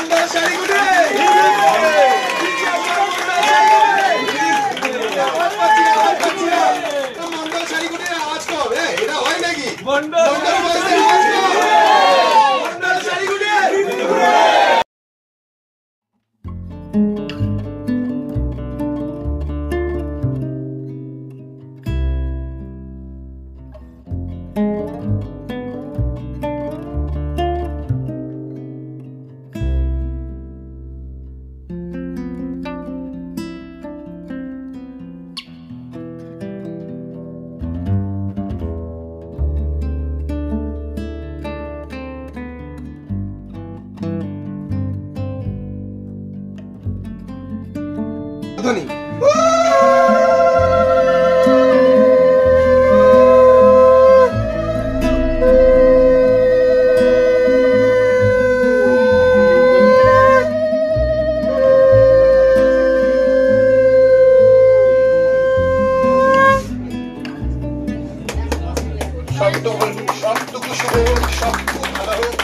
মন্ডল শাড়িগুটি মন্ডল শাড়িগুটির আওয়াজ কর, এটা হয় নাকি? মন্ডল শাড়িগুটি ধ্বনি। সবটুকু শুভ হোক, সবটুকু ভালো হোক,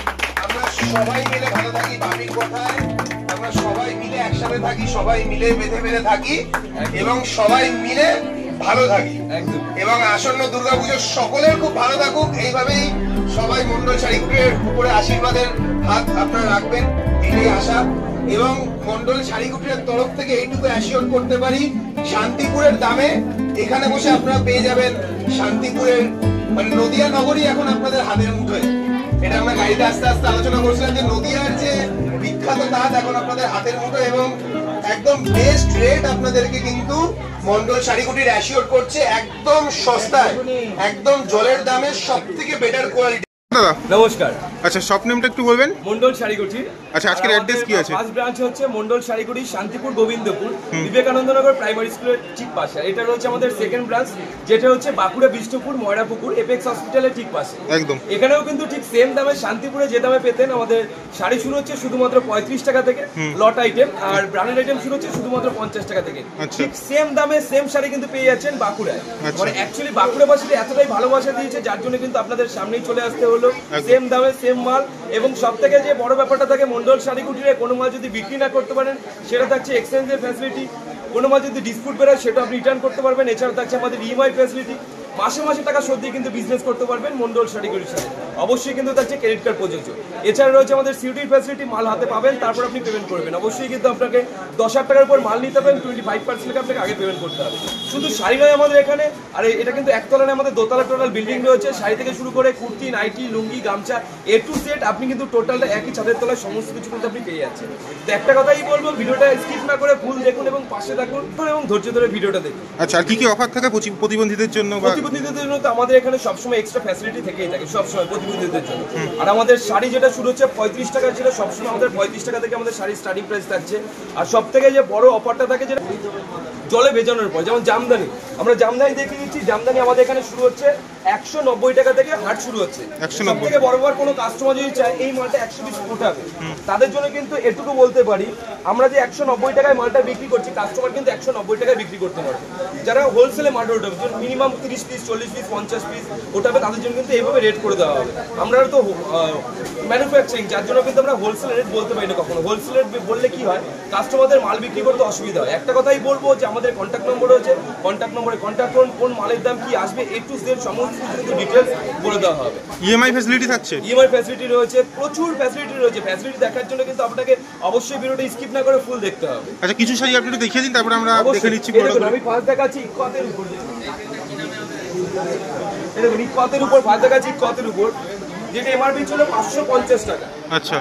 আমরা সবাই মিলে ভালো থাকি। বাবির কথায় আমরা সবাই মিলে একসাথে থাকি, সবাই মিলে বেঁধে বেঁধে থাকি এবং সবাই মিলে ভালো থাকি। এবং আসন্ন দুর্গাপুজোর সকলের খুব ভালো থাকুক। এইভাবেই সবাই মন্ডল শাড়িগুটির উপরে আশীর্বাদের হাত আপনারা রাখবেন, এটাই আশা। এবং মন্ডল শাড়িগুটির তরফ থেকে এইটুকু অ্যাসিওর করতে পারি, শান্তিপুরের দামে এখানে বসে আপনারা পেয়ে যাবেন শান্তিপুরের, মানে নদিয়া নগরী এখন আপনাদের হাতের মুঠোয়। এটা আমরা গাড়িতে আস্তে আস্তে আলোচনা করছিলাম যে নদিয়ার যে বিখ্যাত তাঁত এখন আপনাদের হাতের মুঠোয় এবং একদম বেস্ট রেট আপনাদেরকে কিন্তু মন্ডল শাড়িগুটির অ্যাসিওর করছে, একদম সস্তায়, একদম জলের দামে সবথেকে বেটার কোয়ালিটি। দাদা নমস্কার। আচ্ছা, শপ নেমটা একটু বলবেন? মন্ডল শাড়িগুটি। আচ্ছা, আজকের অ্যাড্রেস কি আছে? ফার্স্ট ব্রাঞ্চ হচ্ছে মন্ডল শাড়িগুটি, শান্তিপুর গোবিন্দপুর, বিবেকানন্দনগর প্রাইমারি স্কুলের ঠিক পাশে। এটা হচ্ছে আমাদের সেকেন্ড ব্রাঞ্চ, যেটা হচ্ছে বাঁকুড়া বিষ্ণুপুর ময়রাপুকুর এপেক্স হসপিটালের ঠিক পাশে। একদম এখানেও কিন্তু ঠিক সেম দামে শান্তিপুরে যে দামে পেতেন আমাদের শাড়ি শুরু হচ্ছে শুধুমাত্র 35 টাকা থেকে লট আইটেম, আর ব্র্যান্ডেড আইটেম শুরু হচ্ছে শুধুমাত্র 50 টাকা থেকে। ঠিক সেম দামে সেম শাড়ি কিন্তু পেয়ে যাচ্ছেন বাঁকুড়ায়। মানে অ্যাকচুয়ালি বাঁকুড়াবাসীরা এতটাই ভালোবাসা দিয়েছে যার জন্য কিন্তু আপনাদের সামনেই চলে আসতে হলো। সেম দামে সেম মাল, এবং সব থেকে যে বড় ব্যাপারটা থাকে মন্ডল শাড়িগুটিরে কোনো মাল যদি বিক্রি না করতে পারেন সেটা থাকছে এক্সচেঞ্জের ফ্যাসিলিটি। কোনো মাল যদি ডিসপুট বেরোয় সেটা আপনি রিটার্ন করতে পারবেন। এছাড়াও থাকছে আমাদের ইএমআই ফ্যাসিলিটি, মাসে মাসে টাকা শোধ দিয়ে কিন্তু বিজনেস করতে পারবেন মন্ডল শাড়িগুলির সাথে। অবশ্যই কিন্তু থাকছে ক্রেডিট কার্ড প্রযোজ্য। এছাড়া রয়েছে আমাদের সিউটির ফ্যাসিলিটি, মাল হাতে পাবেন তারপর আপনি পেমেন্ট করবেন। অবশ্যই কিন্তু আপনাকে 10,000 টাকার উপর মাল নিতে পারেন, 25% আপনাকে আগে পেমেন্ট করতে হবে। শুধু শাড়ি নয় আমাদের এখানে, আর এটা কিন্তু একতলা নয়, আমাদের দোতলা টোটাল বিল্ডিং রয়েছে। শাড়ি থেকে শুরু করে কুর্তি, নাইটি, লুঙ্গি, গামছা এ টু জেড আপনি কিন্তু টোটালটা একই ছাদের তলায় সমস্ত কিছু কিন্তু আপনি পেয়ে যাচ্ছেন। তো একটা কথাই বলবো, ভিডিওটা স্কিপ না করে ফুল দেখুন এবং পাশে থাকুন এবং ধৈর্য ধরে ভিডিওটা দেখুন। আচ্ছা, আর কি কি অফার থাকে প্রতিবন্ধীদের জন্য? প্রতিবন্ধীদের জন্য তো আমাদের এখানে সবসময় এক্সট্রা ফ্যাসিলিটি থেকেই থাকে সবসময় প্রতিবন্ধীদের জন্য। আর আমাদের শাড়ি যেটা শুরু হচ্ছে 35 টাকা ছিল, সবসময় আমাদের 35 টাকা থেকে আমাদের শাড়ির স্টার্টিং প্রাইস থাকছে। আর সব থেকে যে বড় অফারটা থাকে যেটা জলে ভেজানোর পর, যেমন জামদানি, আমরা জামদানি দেখিয়ে দিচ্ছি। জামদানি আমাদের এখানে শুরু হচ্ছে 190 টাকা থেকে হাট শুরু হচ্ছে। সব থেকে বড় কোনো কাস্টমার যদি চায় এই মালটা 120 ফুটাবে, তাদের জন্য কিন্তু এটুকু বলতে পারি, আমরা যে 190 টাকায় মালটা বিক্রি করছি, কাস্টমার কিন্তু 190 টাকায় বিক্রি করতে পারবে। যারা হোলসেলে মাল ওঠাবে, মিনিমাম 30 পিস, 40 পিস, 50 পিস ওঠাবে, তাদের জন্য কিন্তু এইভাবে রেট করে দেওয়া হবে। আমরা তো ম্যানুফ্যাকচারিং, যার জন্য কিন্তু আমরা হোলসেল রেট বলতে পারি না কখনো। হোলসেল রেট বললে কি হয়, কাস্টমারদের মাল বিক্রি করতে অসুবিধা হয়। একটা কথাই বলবো যে আমাদের কন্ট্যাক্ট নম্বর রয়েছে, কন্ট্যাক্ট নম্বরে কন্ট্যাক্ট করুন, কোন মালের দাম কি আসবে এ টু জেড সমস্ত কিছু ডিটেলস বলে দেওয়া হবে। ইএমআই ফ্যাসিলিটি থাকছে? ইএমআই ফ্যাসিলিটি রয়েছে, প্রচুর ফ্যাসিলিটি রয়েছে। ফ্যাসিলিটি দেখার জন্য কিন্তু আপনাকে অবশ্যই ভিডিওটা স্কিপ না করে ফুল দেখতে হবে। আচ্ছা, কিছু শাড়ি আপনি একটু দেখিয়ে দিন, তারপর আমরা দেখে নিচ্ছি। আমি ফার্স্ট দেখাচ্ছি ইকতের উপর, দেখুন ইকতের উপর ফার্স্ট দেখাচ্ছি ইকতের উপর, যেটা এমআরপি ছিল 550 টাকা। আচ্ছা,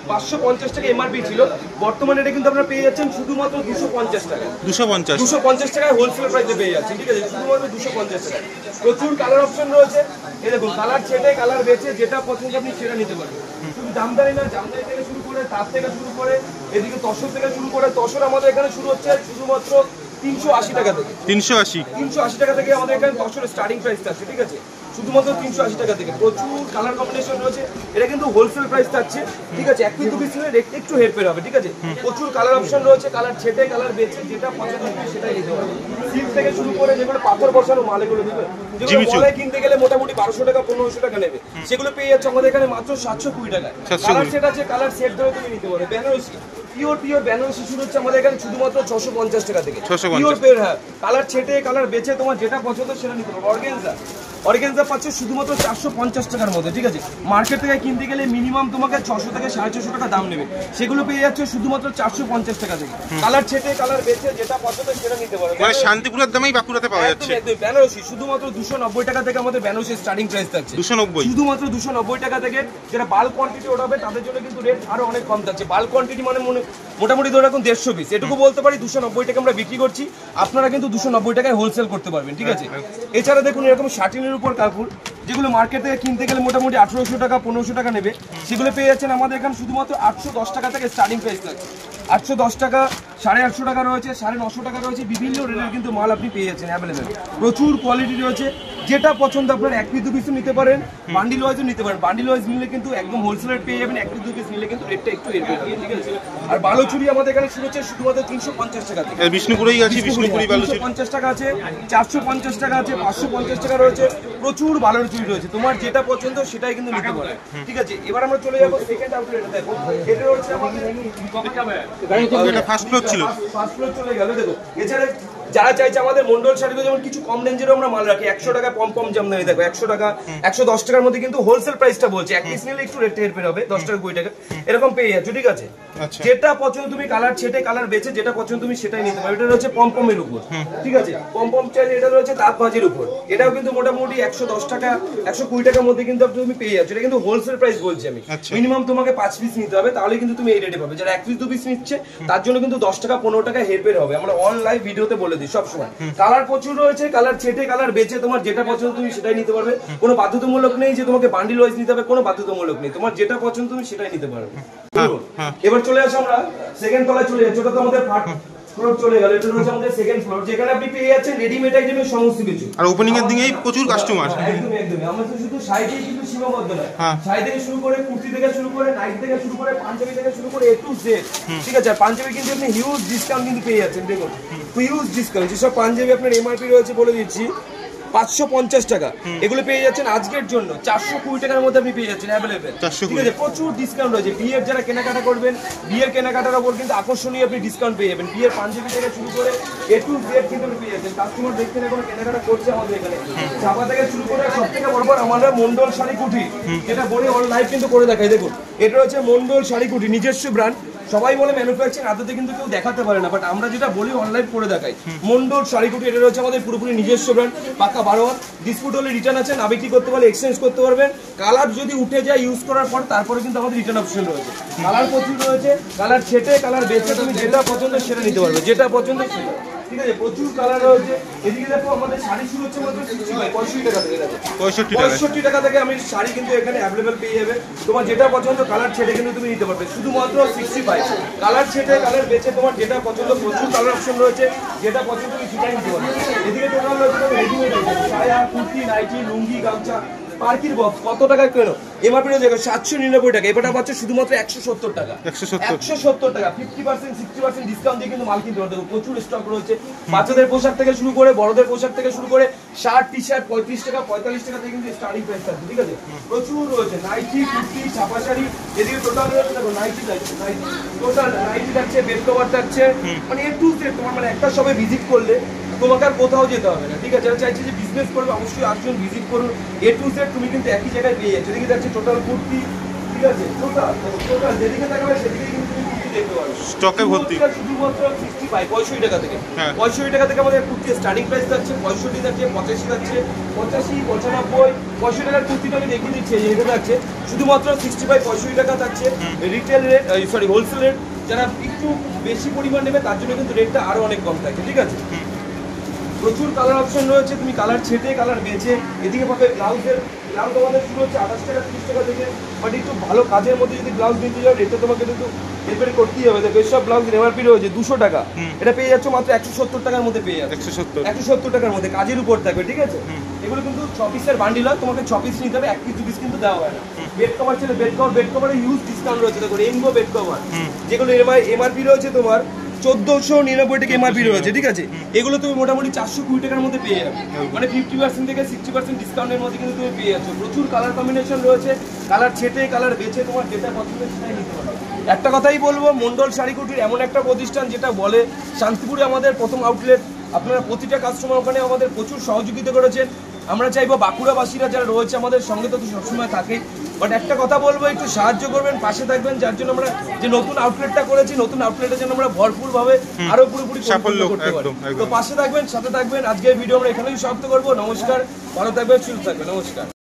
550 টাকা এমআরপি ছিল, বর্তমানে এটা কিন্তু আপনারা পেয়ে যাচ্ছেন শুধুমাত্র 250 টাকা। 250 টাকায় হোলসেল প্রাইসে পেয়ে যাচ্ছেন, ঠিক আছে, শুধুমাত্র 250 টাকা। প্রচুর কালার অপশন রয়েছে, এই দেখুন কালার ছেটে কালার বেছে যেটা পছন্দ আপনি সেটা নিতে পারবেন। শুধু জামদানি না, জামদানি থেকে শুরু করে তার থেকে শুরু করে এদিকে তসর থেকে শুরু করে, তসর আমাদের এখানে শুরু হচ্ছে শুধুমাত্র 380 টাকা থেকে। 380 টাকা থেকে আমাদের এখানে তসরের স্টার্টিং প্রাইস আছে, ঠিক আছে। শুধুমাত্র 380 টাকা থেকে। প্রচুর কালার কম্বিনেশন রয়েছে, এটা কিন্তু হোলসেল প্রাইস থাকছে, ঠিক আছে। এক পিস দু পিস নিলে রেট একটু হেরফের হবে, ঠিক আছে। প্রচুর কালার অপশন রয়েছে, কালার ছেটে কালার বেছে যেটা পছন্দ হবে সেটাই নিতে পারবে। সিল্ক থেকে শুরু করে যেগুলো পাথর বসানো মাল, এগুলো দেবে যেগুলো মলে কিনতে গেলে মোটামুটি 1200 টাকা 1500 টাকা নেবে, সেগুলো পেয়ে যাচ্ছে আমাদের এখানে মাত্র 720 টাকা। কালার সেট আছে, কালার সেট ধরে তুমি নিতে পারবে। বেনারসি পিওর বেনারসি শুরু হচ্ছে আমাদের এখানে শুধুমাত্র 650 টাকা থেকে। পিওর পেয়ার, হ্যাঁ, কালার ছেটে কালার বেছে তোমার যেটা পছন্দ সেটা নিতে পারবে। অর্গানজা পাচ্ছে শুধুমাত্র 450 টাকার মধ্যে, ঠিক আছে। মার্কেট থেকে কিনতে গেলে মিনিমাম তোমাকে 600 থেকে 650 টাকা দাম নেবে, সেগুলো পেয়ে যাচ্ছে শুধুমাত্র 450 টাকা থেকে। কালার ছেটে কালার বেছে যেটা পছন্দ সেটা নিতে পারবে। মানে শান্তিপুরের দামেই বাঁকুড়াতে পাওয়া যাচ্ছে। একদম বেনারসি শুধুমাত্র 290 টাকা থেকে আমাদের বেনারসি স্টার্টিং প্রাইস থাকছে। 290 শুধুমাত্র 290 টাকা থেকে। যেটা বাল্ক কোয়ান্টিটি ওঠাবে তাদের জন্য কিন্তু রেট আরো অনেক কম থাকছে। বাল্ক কোয়ান্টিটি মানে মোটামুটি ধরে রাখুন 150 পিস, এটুকু বলতে পারি 290 টাকা আমরা বিক্রি করছি, আপনারা কিন্তু 290 টাকায় হোলসেল করতে পারবেন, ঠিক আছে। এছাড়া দেখুন এরকম শার্টিনের উপর কাপড় যেগুলো মার্কেট থেকে কিনতে গেলে মোটামুটি 1800 টাকা 1500 টাকা নেবে, সেগুলো পেয়ে যাচ্ছেন আমাদের এখানে শুধুমাত্র 810 টাকা থেকে স্টার্টিং প্রাইস থাকছে। 810 টাকা, 850 টাকা রয়েছে, 950 টাকা রয়েছে, বিভিন্ন রেটের কিন্তু মাল আপনি পেয়ে যাচ্ছেন অ্যাভেলেবেল। প্রচুর কোয়ালিটি রয়েছে, যেটা পছন্দ আপনার এক পিস দু পিসও নিতে পারেন, বান্ডিল ওয়াইজও নিতে পারেন। বান্ডিল ওয়াইজ নিলে কিন্তু একদম হোলসেল রেট পেয়ে যাবেন, এক পিস দু পিস নিলে কিন্তু রেটটা একটু এর বেশি, ঠিক আছে। আর বালুচুরি আমাদের এখানে শুরু হচ্ছে শুধুমাত্র 350 টাকা থেকে। বিষ্ণুপুরেই আছে, বিষ্ণুপুরি বালুচুরি 350 টাকা আছে, 450 টাকা আছে, 550 টাকা রয়েছে, প্রচুর বালুচুরি রয়েছে, তোমার যেটা পছন্দ সেটাই কিন্তু নিতে পারবে, ঠিক আছে। এবার আমরা চলে যাবো সেকেন্ড আউটলেটে। দেখো এটা হচ্ছে আমাদের এটা ফার্স্ট ফ্লোর ছিল, ফার্স্ট ফ্লোর চলে গেল। দেখো এছাড়া যারা চাইছে আমাদের মন্ডল শাড়িগুলো যেমন কিছু কম রেঞ্জেরও আমরা মাল রাখি, 100 টাকা পম যেমন দেখো 100 টাকা 110 টাকার মধ্যে কিন্তু হোলসেল প্রাইসটা বলছে। এক পিস নিলে একটু রেট হেরফের হবে, 10 টাকা 20 টাকা এরকম পেয়ে যাচ্ছ, ঠিক আছে। যেটা পছন্দ তুমি কালার ছেটে কালার বেছে যেটা পছন্দ তুমি সেটাই নিতে পারো। এটা রয়েছে পমের উপর, ঠিক আছে। পম চাইলে এটা রয়েছে তাঁত ভাজির উপর, এটাও কিন্তু মোটামুটি 110 টাকা 120 টাকার মধ্যে কিন্তু তুমি পেয়ে যাচ্ছ। এটা কিন্তু হোলসেল প্রাইস বলছি আমি। মিনিমাম তোমাকে 5 পিস নিতে হবে, তাহলে কিন্তু তুমি এই রেটে পাবে। যারা 1 পিস 2 পিস নিচ্ছে তার জন্য কিন্তু 10 টাকা 15 টাকা হেরফের হবে, আমরা অন লাইভ ভিডিওতে বলে দিই সবসময়। কালার প্রচুর রয়েছে, কালার ছেটে কালার বেছে তোমার যেটা পছন্দ তুমি সেটাই নিতে পারবে। কোনো বাধ্যতামূলক নেই যে তোমাকে বান্ডিল ওয়াইজ নিতে হবে, কোনো বাধ্যতামূলক নেই, তোমার যেটা পছন্দ তুমি সেটাই নিতে পারবে। এবার চলে আসো আমরা সেকেন্ড তলায় চলে যাচ্ছি, ওটা তো আমাদের ফ্লোর চলে গেল। এটা হচ্ছে আমাদের সেকেন্ড ফ্লোর, যেখানে আপনি পেয়ে যাচ্ছেন রেডিমেড আইটেমের সমস্ত কিছু। আর ওপেনিং এর দিকেই প্রচুর কাস্টমার। একদম আমরা তো শুধু শাড়িতেই কিন্তু সীমাবদ্ধ নয়, শাড়ি থেকে শুরু করে কুর্তি থেকে শুরু করে নাইট থেকে শুরু করে পাঞ্জাবি থেকে শুরু করে A to Z, ঠিক আছে। আর পাঞ্জাবি কিন্তু আপনি হিউজ ডিসকাউন্ট কিন্তু পেয়ে যাচ্ছেন, দেখুন হিউজ ডিসকাউন্ট। যেসব পাঞ্জাবি আপনার এমআরপি রয়েছে বলে দিচ্ছি 550 টাকা, এগুলো পেয়ে যাচ্ছেন আজকের জন্য 420 টাকার মধ্যে আপনি পেয়ে যাচ্ছেন অ্যাভেলেবেল, ঠিক আছে। প্রচুর ডিসকাউন্ট রয়েছে। বিয়ের যারা কেনাকাটা করবেন, বিয়ের কেনাকাটার উপর কিন্তু আকর্ষণীয় আপনি ডিসকাউন্ট পেয়ে যাবেন। বিয়ের পাঞ্জাবি থেকে শুরু করে A to Z কিন্তু আপনি পেয়ে যাচ্ছেন। কাস্টমার দেখছেন এখন কেনাকাটা করছে আমাদের এখানে, চাপা থেকে শুরু করে সব থেকে বড় আমাদের মন্ডল শাড়ি কুঠি, যেটা বলে অন লাইভ কিন্তু করে দেখাই। দেখুন এটা হচ্ছে মন্ডল শাড়ি কুঠি, নিজস্ব ব্র্যান্ড। সবাই বলে ম্যানুফ্যাকচারিং আদতে কিন্তু কেউ দেখাতে পারে না, বাট আমরা যেটা বলি অনলাইন করে দেখাই। মন্ডল শাড়িকুটি এটা রয়েছে আমাদের পুরোপুরি নিজস্ব ব্র্যান্ড, পাক্কা 12 হাত। ডিসপুট হলে রিটার্ন আছে, না বিক্রি করতে পারলে এক্সচেঞ্জ করতে পারবেন। কালার যদি উঠে যায় ইউজ করার পর তারপরে কিন্তু আমাদের রিটার্ন অপশন রয়েছে। কালার প্রচুর রয়েছে, কালার ছেটে কালার বেছে তুমি যেটা পছন্দ সেটা নিতে পারবে, যেটা পছন্দ সেটা, ঠিক আছে। প্রচুর কালার রয়েছে। এদিকে দেখো আমাদের শাড়ি শুরু হচ্ছে মাত্র 65 টাকা থেকে, 65 টাকা থেকে আমি শাড়ি কিন্তু এখানে অ্যাভেলেবেল পেয়ে যাবে। তোমার যেটা পছন্দ কালার ছেটে কিন্তু তুমি নিতে পারবে শুধুমাত্র 65। কালার ছেটে কালার বেছে তোমার যেটা পছন্দ, প্রচুর কালার অপশন রয়েছে, যেটা পছন্দ তুমি সেটাই নিতে পারবে। এদিকে টোটাল রয়েছে রেডিমেড আইটেম, সায়া, কুর্তি, নাইটি, লুঙ্গি, গামছা, পার্কির বক্স কত টাকা কেন এমআরপি রয়েছে 799 টাকা, এটা পাচ্ছে শুধুমাত্র 170 টাকা। 170 টাকা 50% 60% ডিসকাউন্ট দিয়ে কিন্তু মাল কিনতে পারবে। প্রচুর স্টক রয়েছে, বাচ্চাদের পোশাক থেকে শুরু করে বড়দের পোশাক থেকে শুরু করে শার্ট টি শার্ট 35 টাকা 45 টাকা থেকে কিন্তু স্টার্টিং প্রাইস আছে, ঠিক আছে। প্রচুর রয়েছে নাইটি, কুর্তি, ছাপা শাড়ি। এদিকে টোটাল রয়েছে দেখো নাইটি টোটাল নাইটি থাকছে, বেড কভার থাকছে, মানে A to Z। তোমার মানে একটা সবাই ভিজিট করলে তোমাকে আর কোথাও যেতে হবে না, ঠিক আছে। যারা চাইছে যে বিজনেস করবে অবশ্যই আসুন, ভিজিট করুন। A to Z তুমি কিন্তু একই জায়গায় পেয়ে যাচ্ছ। এদিকে যাচ্ছে টোটাল কুর্তি, ঠিক আছে। টোটাল যেদিকে থাকবে সেদিকে কিন্তু তুমি কুর্তি দেখতে পারো, স্টকে ভর্তি। শুধুমাত্র 65 টাকা থেকে 65 টাকা থেকে আমাদের কুর্তি স্টার্টিং প্রাইস থাকছে। 65 থাকছে, 85 থাকছে, 85, 95, 65 টাকার কুর্তিটা আমি দেখিয়ে দিচ্ছি। এটা থাকছে শুধুমাত্র 65 টাকা থাকছে retail rate, sorry wholesale rate. যারা একটু বেশি পরিমাণ নেবে তার জন্য কিন্তু রেটটা আরো অনেক কম থাকে, ঠিক আছে। প্রচুর কালার অপশন রয়েছে, তুমি কালার ছেটে কালার বেছে। এদিকে পাবে ব্লাউজের, ব্লাউজ আমাদের শুরু হচ্ছে 28 টাকা 30 টাকা থেকে। বাট একটু ভালো কাজের মধ্যে যদি ব্লাউজ নিতে যাও রেটটা তোমাকে কিন্তু এরপরে করতেই হবে। দেখো এসব ব্লাউজের এমআরপি রয়েছে 200 টাকা, এটা পেয়ে যাচ্ছ মাত্র 170 টাকার মধ্যে পেয়ে যাচ্ছে। 170 টাকার মধ্যে কাজের উপর থাকবে, ঠিক আছে। এগুলো কিন্তু ছ পিসের বান্ডিল হয়, তোমাকে 6 পিস নিতে হবে, 1 পিস 2 পিস কিন্তু দেওয়া হয় না। বেড কভার ছিল, বেড কভারে ইউজ ডিসকাউন্ট রয়েছে, দেখো রেইনবো বেড কভার, যেগুলো এমআরপি রয়েছে তোমার 1499 টাকা এমআরপি রয়েছে, ঠিক আছে? এগুলো তুমি মোটামুটি 420 টাকার মধ্যে পেয়ে যাবে, মানে 50% থেকে 60% ডিসকাউন্টের মধ্যে কিন্তু তুমি পেয়ে যাচ্ছ। প্রচুর কালার কম্বিনেশন রয়েছে, কালার ছেটে কালার বেছে তোমার যেটা পছন্দ সেটাই নিতে পারো। একটা কথাই বলবো, মন্ডল শাড়ি কুটির এমন একটা প্রতিষ্ঠান যেটা বলে শান্তিপুরে আমাদের প্রথম আউটলেট, আপনারা প্রতিটা কাস্টমার ওখানে আমাদের প্রচুর সহযোগিতা করেছেন। আমরা চাইবো বাঁকুড়াবাসীরা যারা রয়েছে আমাদের সঙ্গে তো সবসময় থাকে, বাট একটা কথা বলবো, একটু সাহায্য করবেন, পাশে থাকবেন, যার জন্য আমরা যে নতুন আউটলেটটা করেছি, নতুন আউটলেটের জন্য আমরা ভরপুরভাবে আরো পুরোপুরি সাফল্য করতে পারি। একদম, একদম। তো পাশে থাকবেন, সাথে থাকবেন। আজকের ভিডিও আমরা এখানেই সমাপ্ত করবো। নমস্কার, ভালো থাকবেন, সুস্থ থাকবেন, নমস্কার।